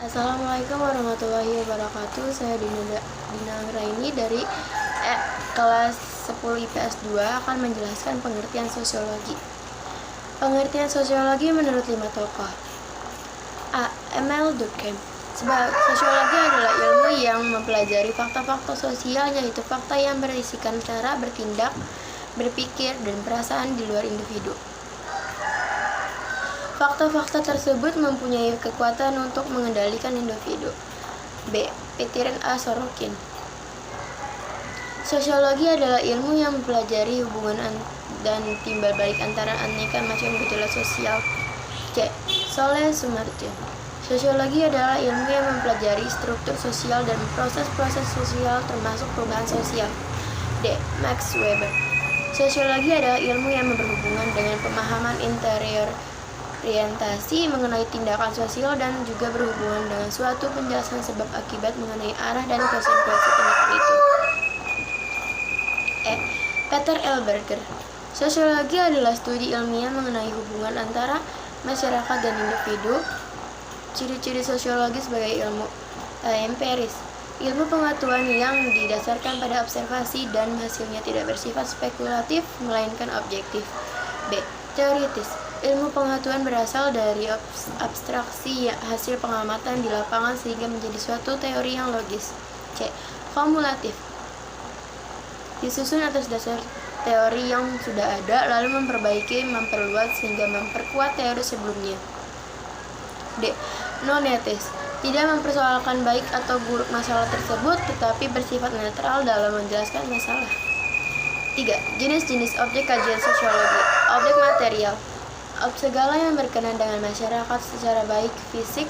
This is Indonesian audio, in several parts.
Assalamualaikum warahmatullahi wabarakatuh. Saya Dina Raini dari kelas 10 IPS 2 akan menjelaskan pengertian sosiologi. Pengertian sosiologi menurut 5 tokoh. A. Emile Durkheim. Sebab sosiologi adalah ilmu yang mempelajari fakta-fakta sosial, yaitu fakta yang berisikan cara bertindak, berpikir, dan perasaan di luar individu. Fakta-fakta tersebut mempunyai kekuatan untuk mengendalikan individu. B. Peter A. Sorokin. Sosiologi adalah ilmu yang mempelajari hubungan dan timbal balik antara aneka macam gejala sosial. C. Soleh Sumarjo. Sosiologi adalah ilmu yang mempelajari struktur sosial dan proses-proses sosial termasuk perubahan sosial. D. Max Weber. Sosiologi adalah ilmu yang berhubungan dengan pemahaman interior, orientasi mengenai tindakan sosial, dan juga berhubungan dengan suatu penjelasan sebab akibat mengenai arah dan konsekuensi tindakan itu. E. Peter L. Berger. Sosiologi adalah studi ilmiah mengenai hubungan antara masyarakat dan individu. Ciri-ciri sosiologi sebagai ilmu empiris, ilmu pengetahuan yang didasarkan pada observasi dan hasilnya tidak bersifat spekulatif melainkan objektif. B. Teoritis, ilmu pengetahuan berasal dari abstraksi hasil pengamatan di lapangan sehingga menjadi suatu teori yang logis. C. Kumulatif, disusun atas dasar teori yang sudah ada lalu memperbaiki, memperluas, sehingga memperkuat teori sebelumnya. D. Nonetis, tidak mempersoalkan baik atau buruk masalah tersebut, tetapi bersifat netral dalam menjelaskan masalah. 3. Jenis-jenis objek kajian sosiologi. Objek material, segala yang berkenaan dengan masyarakat secara baik fisik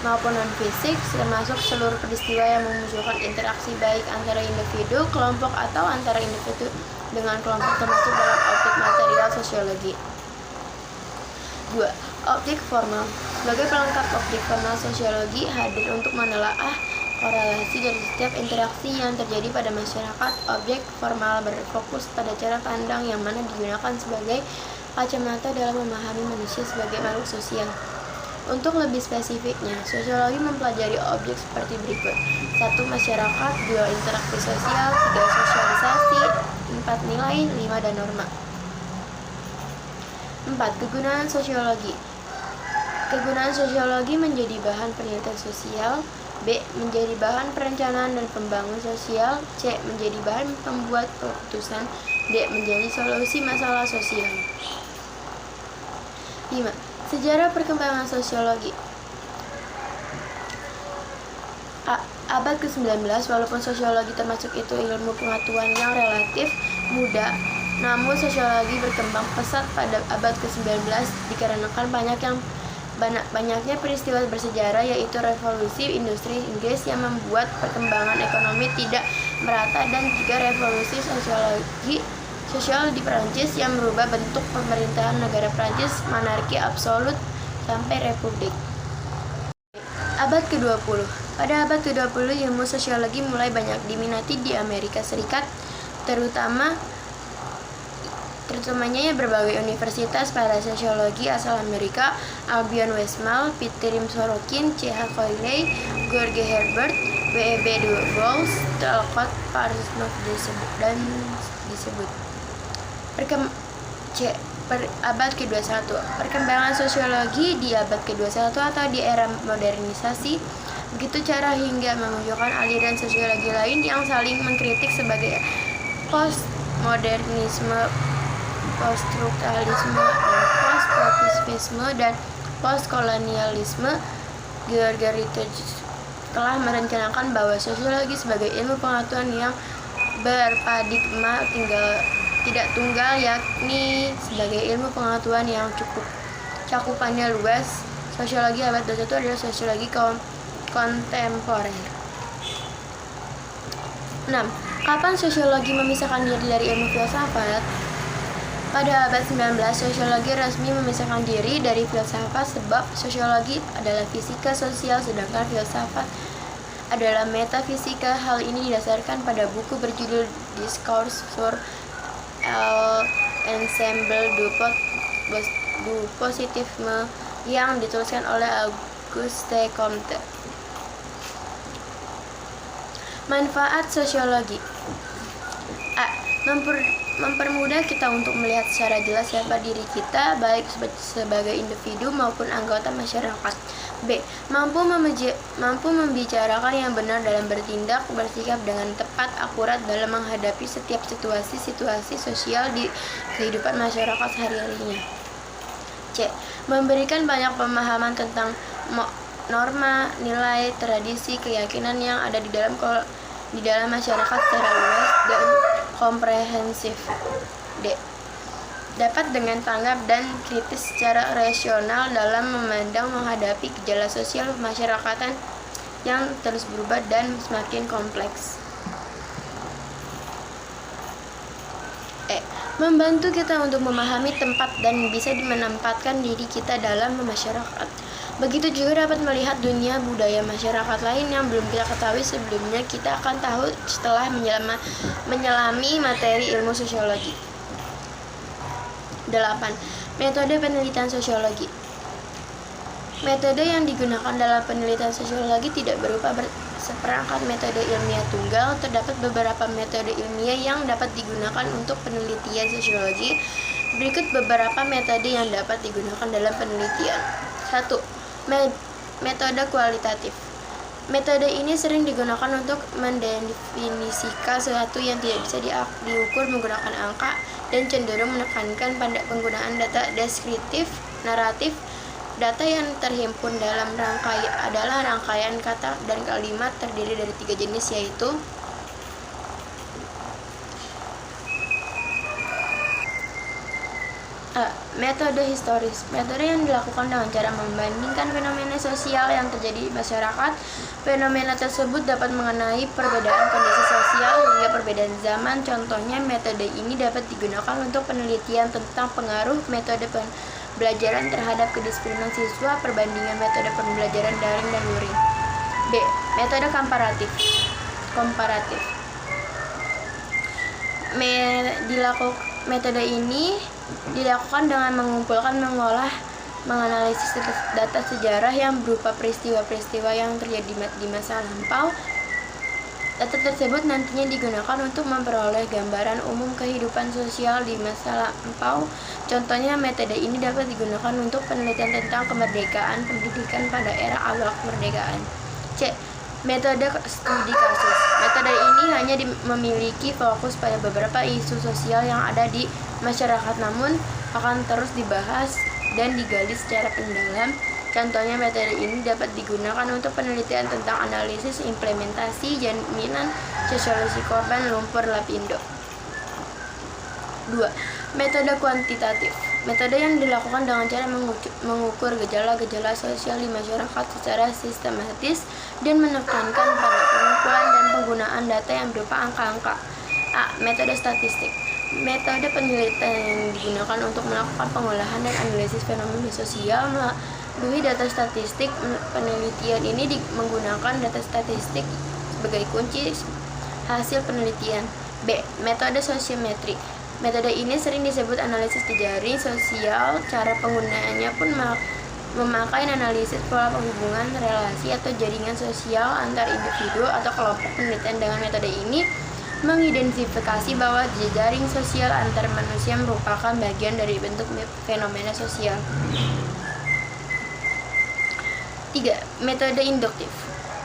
maupun non-fisik, termasuk seluruh peristiwa yang memunculkan interaksi baik antara individu, kelompok, atau antara individu dengan kelompok, termasuk dalam objek material sosiologi. 2. Objek formal, sebagai pelengkap objek formal sosiologi hadir untuk menelaah korelasi dari setiap interaksi yang terjadi pada masyarakat. Objek formal berfokus pada cara pandang yang mana digunakan sebagai kacamata dalam memahami manusia sebagai makhluk sosial. Untuk lebih spesifiknya, sosiologi mempelajari objek seperti berikut: 1. Masyarakat, 2. Interaksi sosial, 3. Sosialisasi, 4. Nilai, 5. Dan norma. 4. Kegunaan sosiologi. Kegunaan sosiologi menjadi bahan penelitian sosial. B. Menjadi bahan perencanaan dan pembangunan sosial. C. Menjadi bahan pembuat keputusan. D. Menjadi solusi masalah sosial. 5. Sejarah perkembangan sosiologi. Abad ke-19, walaupun sosiologi termasuk itu ilmu pengetahuan yang relatif muda, namun sosiologi berkembang pesat pada abad ke-19 dikarenakan banyaknya peristiwa bersejarah, yaitu revolusi industri Inggris yang membuat perkembangan ekonomi tidak merata, dan juga revolusi sosial di Prancis yang merubah bentuk pemerintahan negara Prancis monarki absolut sampai republik. Abad ke-20. Pada abad ke-20, ilmu sosiologi mulai banyak diminati di Amerika Serikat, terutamanya berbagai universitas. Para sosiologi asal Amerika, Albion Westphal, Peter Sorokin, C.H. Coyley, George Herbert, W.E.B. Du Bois, Talcott Parsons disebut. Abad ke-21. Perkembangan sosiologi di abad ke-21 atau di era modernisasi. Begitu cara hingga memunculkan aliran sosiologi lain yang saling mengkritik sebagai postmodernisme, poststrukturalisme, postpositivisme, dan postkolonialisme. George Ritchie telah merencanakan bahwa sosiologi sebagai ilmu pengetahuan yang berparadigma tidak tunggal, yakni sebagai ilmu pengetahuan yang cakupannya luas. Sosiologi abad 21 adalah sosiologi kontemporer. 6. Kapan sosiologi memisahkan diri dari ilmu filsafat? Pada abad 19, sosiologi resmi memisahkan diri dari filsafat sebab sosiologi adalah fisika sosial sedangkan filsafat adalah metafisika. Hal ini didasarkan pada buku berjudul Discours sur l'ensemble du positifisme yang dituliskan oleh Auguste Comte. Manfaat sosiologi. A. Mempermudah kita untuk melihat secara jelas siapa diri kita, baik sebagai individu maupun anggota masyarakat. B. Mampu membicarakan yang benar dalam bertindak, bersikap dengan tepat, akurat dalam menghadapi setiap situasi sosial di kehidupan masyarakat sehari-harinya. C. Memberikan banyak pemahaman tentang norma, nilai, tradisi, keyakinan yang ada di dalam masyarakat secara luas dan komprehensif. D. Dapat dengan tanggap dan kritis secara rasional dalam menghadapi gejala sosial pemasyarakatan yang terus berubah dan semakin kompleks. E. Membantu kita untuk memahami tempat dan bisa menempatkan diri kita dalam masyarakat. Begitu juga dapat melihat dunia budaya masyarakat lain yang belum kita ketahui sebelumnya. Kita akan tahu setelah menyelami materi ilmu sosiologi. 8. Metode penelitian sosiologi. Metode yang digunakan dalam penelitian sosiologi tidak berupa seperangkat metode ilmiah tunggal. Terdapat beberapa metode ilmiah yang dapat digunakan untuk penelitian sosiologi. Berikut beberapa metode yang dapat digunakan dalam penelitian. 1. Metode kualitatif. Metode ini sering digunakan untuk mendefinisikan sesuatu yang tidak bisa diukur menggunakan angka dan cenderung menekankan pada penggunaan data deskriptif, naratif. Data yang terhimpun dalam rangkaian kata dan kalimat terdiri dari 3 jenis, yaitu A. Metode historis. Metode yang dilakukan dengan cara membandingkan fenomena sosial yang terjadi di masyarakat. Fenomena tersebut dapat mengenai perbedaan kondisi sosial hingga perbedaan zaman. Contohnya, metode ini dapat digunakan untuk penelitian tentang pengaruh metode pembelajaran terhadap kedisiplinan siswa, perbandingan metode pembelajaran daring dan luring. B. Metode komparatif. Metode ini dilakukan dengan mengumpulkan, mengolah, menganalisis data sejarah yang berupa peristiwa-peristiwa yang terjadi di masa lampau. Data tersebut nantinya digunakan untuk memperoleh gambaran umum kehidupan sosial di masa lampau. Contohnya, metode ini dapat digunakan untuk penelitian tentang kemerdekaan pendidikan pada era awal kemerdekaan. C. Metode studi kasus. Metode ini hanya memiliki fokus pada beberapa isu sosial yang ada di masyarakat, namun akan terus dibahas dan digali secara mendalam. Contohnya, metode ini dapat digunakan untuk penelitian tentang analisis implementasi jaminan sosialisasi korban lumpur lapindo. 2. Metode kuantitatif. Metode yang dilakukan dengan cara mengukur gejala-gejala sosial di masyarakat secara sistematis dan menekankan pada pengumpulan dan penggunaan data yang berupa angka-angka. A. Metode statistik. Metode penelitian yang digunakan untuk melakukan pengolahan dan analisis fenomena sosial melalui data statistik. Penelitian ini menggunakan data statistik sebagai kunci hasil penelitian. B. Metode sosiometri. Metode ini sering disebut analisis jejaring sosial. Cara penggunaannya pun memakai analisis pola penghubungan, relasi atau jaringan sosial antar individu atau kelompok. Penelitian dengan metode ini mengidentifikasi bahwa jejaring sosial antar manusia merupakan bagian dari bentuk fenomena sosial. 3. Metode induktif.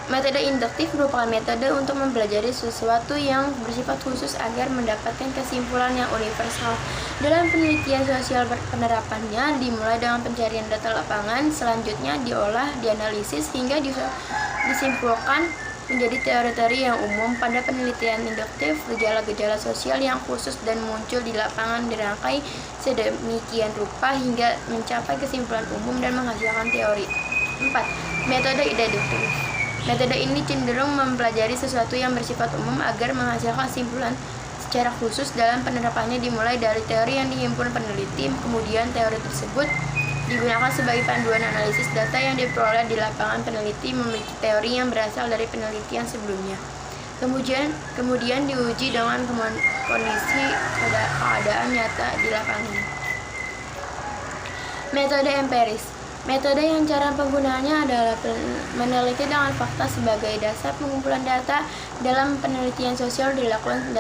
Metode induktif merupakan metode untuk mempelajari sesuatu yang bersifat khusus agar mendapatkan kesimpulan yang universal. Dalam penelitian sosial, penerapannya dimulai dengan pencarian data lapangan, selanjutnya diolah, dianalisis, hingga disimpulkan menjadi teori-teori yang umum. Pada penelitian induktif, gejala-gejala sosial yang khusus dan muncul di lapangan dirangkai sedemikian rupa hingga mencapai kesimpulan umum dan menghasilkan teori. 4. Metode deduktif. Metode ini cenderung mempelajari sesuatu yang bersifat umum agar menghasilkan kesimpulan secara khusus. Dalam penerapannya dimulai dari teori yang dihimpun peneliti, kemudian teori tersebut digunakan sebagai panduan analisis data yang diperoleh di lapangan. Peneliti memiliki teori yang berasal dari penelitian sebelumnya, kemudian diuji dengan kondisi keadaan nyata di lapangan. Metode empiris. Metode yang cara penggunaannya adalah meneliti dengan fakta sebagai dasar pengumpulan data. Dalam penelitian sosial dilakukan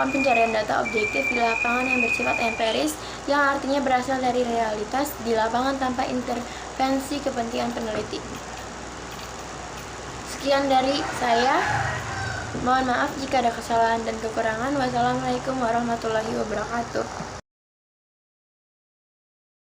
pencarian data objektif di lapangan yang bersifat empiris, yang artinya berasal dari realitas di lapangan tanpa intervensi kepentingan peneliti. Sekian dari saya. Mohon maaf jika ada kesalahan dan kekurangan. Wassalamualaikum warahmatullahi wabarakatuh.